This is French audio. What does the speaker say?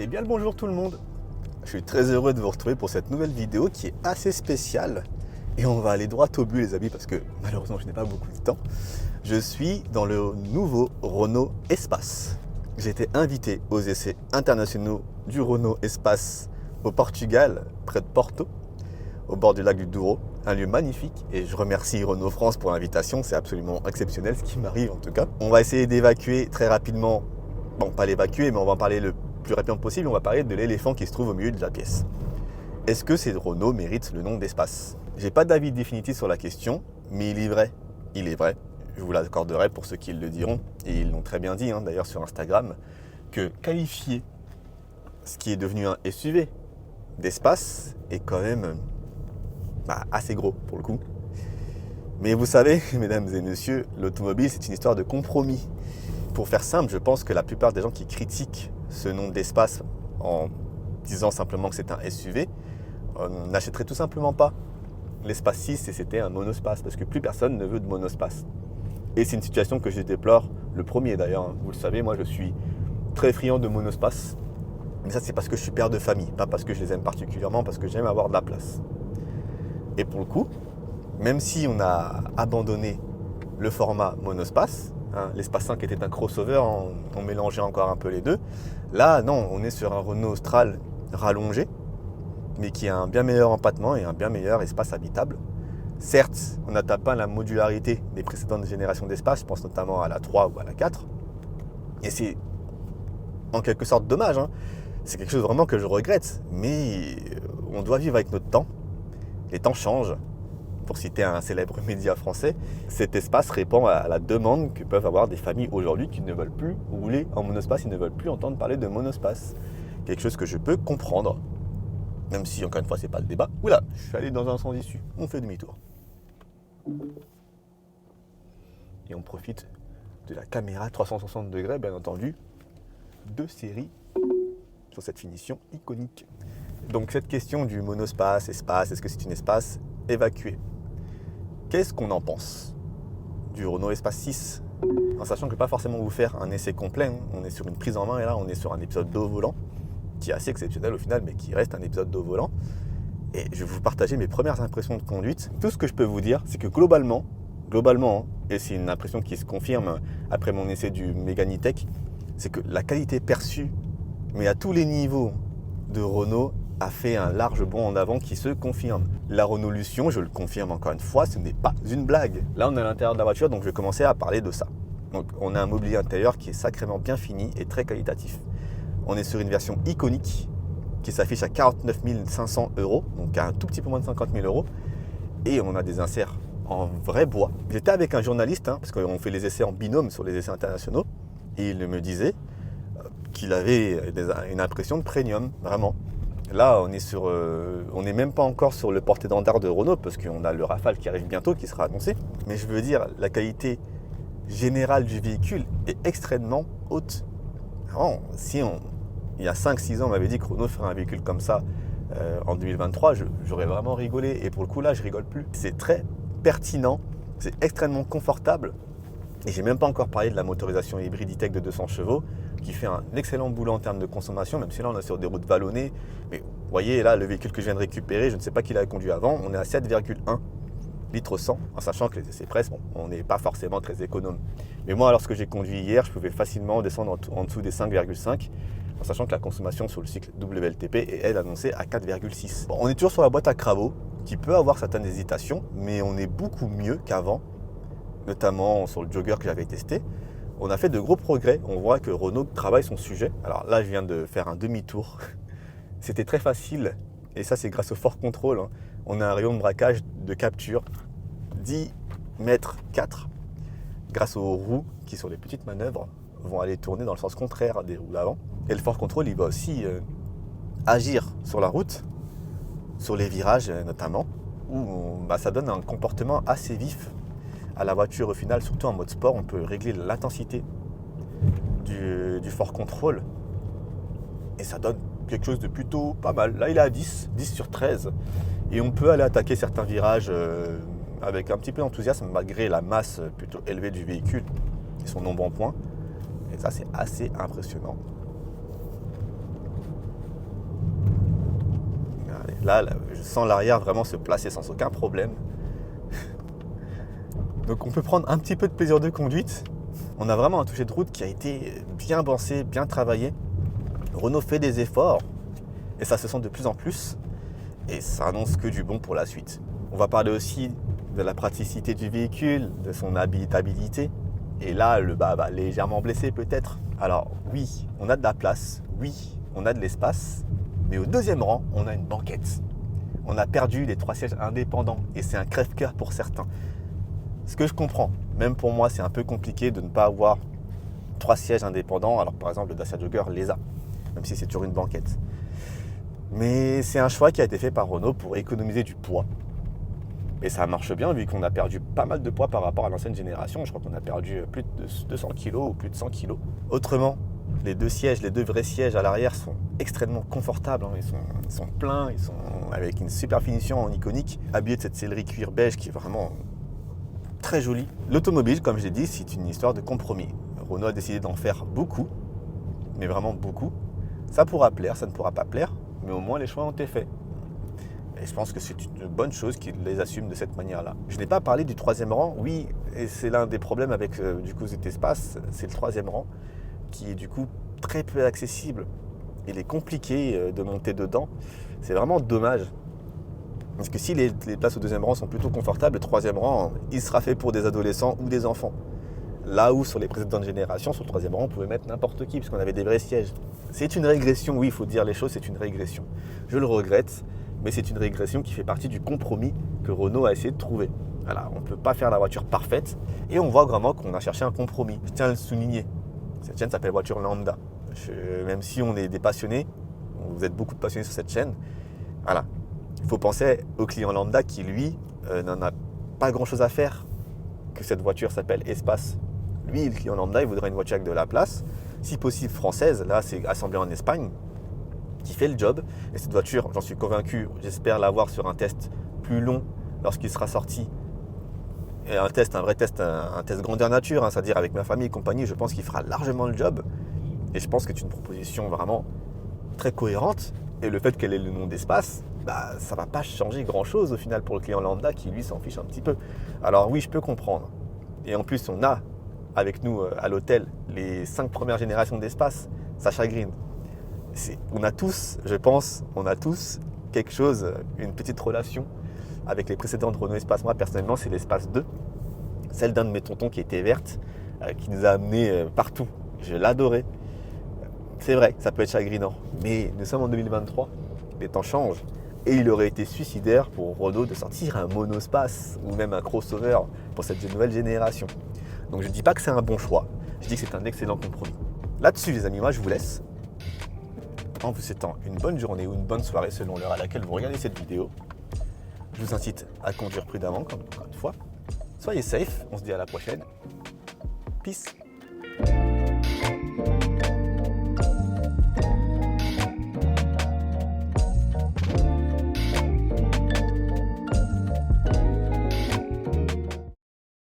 Eh bien le bonjour tout le monde. Je suis très heureux de vous retrouver pour cette nouvelle vidéo qui est assez spéciale. Et on va aller droit au but les amis parce que malheureusement je n'ai pas beaucoup de temps. Je suis dans le nouveau Renault Espace. J'ai été invité aux essais internationaux du Renault Espace au Portugal, près de Porto, au bord du lac du Douro. Un lieu magnifique et je remercie Renault France pour l'invitation. C'est absolument exceptionnel ce qui m'arrive en tout cas. On va essayer d'évacuer très rapidement, bon pas l'évacuer mais on va en parler le plus rapidement possible. On va parler de l'éléphant qui se trouve au milieu de la pièce. Est-ce que ces Renault méritent le nom d'Espace? J'ai pas d'avis définitif sur la question, mais il est vrai, je vous l'accorderai pour ceux qui le diront, et ils l'ont très bien dit d'ailleurs sur Instagram, que qualifier ce qui est devenu un SUV d'Espace est quand même assez gros pour le coup. Mais vous savez, mesdames et messieurs, l'automobile c'est une histoire de compromis. Pour faire simple, je pense que la plupart des gens qui critiquent ce nom d'Espace en disant simplement que c'est un SUV, n'achèteraient tout simplement pas l'Espace 6 et c'était un monospace parce que plus personne ne veut de monospace. Et c'est une situation que je déplore, le premier d'ailleurs. Vous le savez, moi je suis très friand de monospace. Mais ça c'est parce que je suis père de famille, pas parce que je les aime particulièrement, parce que j'aime avoir de la place. Et pour le coup, même si on a abandonné le format monospace, l'Espace 5 était un crossover, on mélangeait encore un peu les deux. Là, non, on est sur un Renault Austral rallongé, mais qui a un bien meilleur empattement et un bien meilleur espace habitable. Certes, on n'atteint pas la modularité des précédentes générations d'Espace, je pense notamment à la 3 ou à la 4. Et c'est en quelque sorte dommage, c'est quelque chose vraiment que je regrette, mais on doit vivre avec notre temps. Les temps changent. Pour citer un célèbre média français, cet espace répond à la demande que peuvent avoir des familles aujourd'hui qui ne veulent plus rouler en monospace, ils ne veulent plus entendre parler de monospace. Quelque chose que je peux comprendre, même si encore une fois c'est pas le débat. Oula, je suis allé dans un sens issu, on fait demi-tour. Et on profite de la caméra 360 degrés, bien entendu, de série sur cette finition iconique. Donc cette question du monospace, espace, est-ce que c'est une espace évacuée? Qu'est-ce qu'on en pense du Renault Espace 6? En sachant que je ne vais pas forcément vous faire un essai complet, on est sur une prise en main et là on est sur un épisode dos volant qui est assez exceptionnel au final mais qui reste un épisode dos volant. Et je vais vous partager mes premières impressions de conduite. Tout ce que je peux vous dire, c'est que globalement, et c'est une impression qui se confirme après mon essai du Mégane E-Tech, c'est que la qualité perçue, mais à tous les niveaux de Renault, a fait un large bond en avant qui se confirme. La Renault Lution, je le confirme encore une fois, ce n'est pas une blague. Là, on est à l'intérieur de la voiture, donc je vais commencer à parler de ça. Donc, on a un mobilier intérieur qui est sacrément bien fini et très qualitatif. On est sur une version iconique qui s'affiche à 49 500 €, donc à un tout petit peu moins de 50 000 €. Et on a des inserts en vrai bois. J'étais avec un journaliste, parce qu'on fait les essais en binôme sur les essais internationaux, et il me disait qu'il avait une impression de premium, vraiment. Là, on n'est même pas encore sur le porte-étendard de Renault parce qu'on a le Rafale qui arrive bientôt, qui sera annoncé. Mais je veux dire, la qualité générale du véhicule est extrêmement haute. Alors, il y a 5-6 ans, on m'avait dit que Renault ferait un véhicule comme ça en 2023, j'aurais vraiment rigolé. Et pour le coup, là, je rigole plus. C'est très pertinent, c'est extrêmement confortable. Et j'ai même pas encore parlé de la motorisation hybride E-Tech de 200 chevaux qui fait un excellent boulot en termes de consommation, même si là on est sur des routes vallonnées. Mais vous voyez là, le véhicule que je viens de récupérer, je ne sais pas qui l'avait conduit avant, on est à 7,1 litres 100, en sachant que les essais presse, on n'est pas forcément très économe. Mais moi, lorsque j'ai conduit hier, je pouvais facilement descendre en dessous des 5,5, en sachant que la consommation sur le cycle WLTP est elle annoncée à 4,6. Bon, on est toujours sur la boîte à cravaud, qui peut avoir certaines hésitations, mais on est beaucoup mieux qu'avant, notamment sur le Jogger que j'avais testé. On a fait de gros progrès, on voit que Renault travaille son sujet. Alors là, je viens de faire un demi-tour. C'était très facile, et ça c'est grâce au Fort Control. On a un rayon de braquage de capture 10 mètres 4, grâce aux roues qui, sur les petites manœuvres, vont aller tourner dans le sens contraire des roues d'avant. Et le Fort Control, il va aussi agir sur la route, sur les virages notamment, où ça donne un comportement assez vif à la voiture au final, surtout en mode sport. On peut régler l'intensité du Fort Control et ça donne quelque chose de plutôt pas mal. Là il est à 10 sur 13 et on peut aller attaquer certains virages avec un petit peu d'enthousiasme malgré la masse plutôt élevée du véhicule et son nombre en points. Et ça c'est assez impressionnant. Là, je sens l'arrière vraiment se placer sans aucun problème. Donc on peut prendre un petit peu de plaisir de conduite. On a vraiment un toucher de route qui a été bien pensé, bien travaillé. Renault fait des efforts et ça se sent de plus en plus. Et ça annonce que du bon pour la suite. On va parler aussi de la praticité du véhicule, de son habitabilité. Et là, le bas va légèrement blessé peut-être. Alors oui, on a de la place, oui, on a de l'espace, mais au deuxième rang, on a une banquette. On a perdu les 3 sièges indépendants et c'est un crève-cœur pour certains. Ce que je comprends, même pour moi, c'est un peu compliqué de ne pas avoir 3 sièges indépendants, alors par exemple le Dacia Jogger les a, même si c'est sur une banquette. Mais c'est un choix qui a été fait par Renault pour économiser du poids. Et ça marche bien vu qu'on a perdu pas mal de poids par rapport à l'ancienne génération. Je crois qu'on a perdu plus de 200 kg ou plus de 100 kg. Autrement, les deux sièges, les deux vrais sièges à l'arrière sont extrêmement confortables. Ils sont pleins, ils sont avec une super finition en iconique, habillés de cette sellerie cuir beige qui est vraiment très jolie. L'automobile, comme je l'ai dit, c'est une histoire de compromis. Renault a décidé d'en faire beaucoup, mais vraiment beaucoup. Ça pourra plaire, ça ne pourra pas plaire, mais au moins les choix ont été faits. Et je pense que c'est une bonne chose qu'ils les assument de cette manière-là. Je n'ai pas parlé du 3e rang, oui, et c'est l'un des problèmes avec du coup cet espace, c'est le 3e rang, qui est du coup très peu accessible. Il est compliqué de monter dedans, c'est vraiment dommage. Parce que si les places au 2e rang sont plutôt confortables, le 3e rang, il sera fait pour des adolescents ou des enfants. Là où sur les précédentes générations, sur le 3e rang, on pouvait mettre n'importe qui, puisqu'on avait des vrais sièges. C'est une régression, oui, il faut dire les choses, c'est une régression. Je le regrette, mais c'est une régression qui fait partie du compromis que Renault a essayé de trouver. Voilà, on ne peut pas faire la voiture parfaite, et on voit vraiment qu'on a cherché un compromis. Je tiens à le souligner, cette chaîne s'appelle Voiture Lambda. Même si on est des passionnés, vous êtes beaucoup de passionnés sur cette chaîne, voilà. Il faut penser au client lambda qui, lui, n'en a pas grand-chose à faire que cette voiture s'appelle Espace. Lui, le client lambda, il voudrait une voiture avec de la place, si possible française, là c'est assemblé en Espagne, qui fait le job. Et cette voiture, j'en suis convaincu, j'espère l'avoir sur un test plus long lorsqu'il sera sorti. Et un vrai test, un test grandeur nature, hein, c'est-à-dire avec ma famille et compagnie, je pense qu'il fera largement le job. Et je pense que c'est une proposition vraiment très cohérente. Et le fait qu'elle ait le nom d'Espace, ça ne va pas changer grand-chose au final pour le client lambda qui lui s'en fiche un petit peu. Alors oui, je peux comprendre. Et en plus, on a avec nous à l'hôtel les 5 premières générations d'Espace, ça chagrine. On a tous, je pense, quelque chose, une petite relation avec les précédentes Renault Espace. Moi, personnellement, c'est l'Espace 2, celle d'un de mes tontons qui était verte, qui nous a amenés partout. Je l'adorais. C'est vrai, ça peut être chagrinant, mais nous sommes en 2023, les temps changent. Et il aurait été suicidaire pour Renault de sortir un monospace ou même un crossover pour cette nouvelle génération. Donc je ne dis pas que c'est un bon choix, je dis que c'est un excellent compromis. Là-dessus les amis, moi je vous laisse. En vous souhaitant une bonne journée ou une bonne soirée selon l'heure à laquelle vous regardez cette vidéo. Je vous incite à conduire prudemment, comme encore une fois. Soyez safe, on se dit à la prochaine. Peace.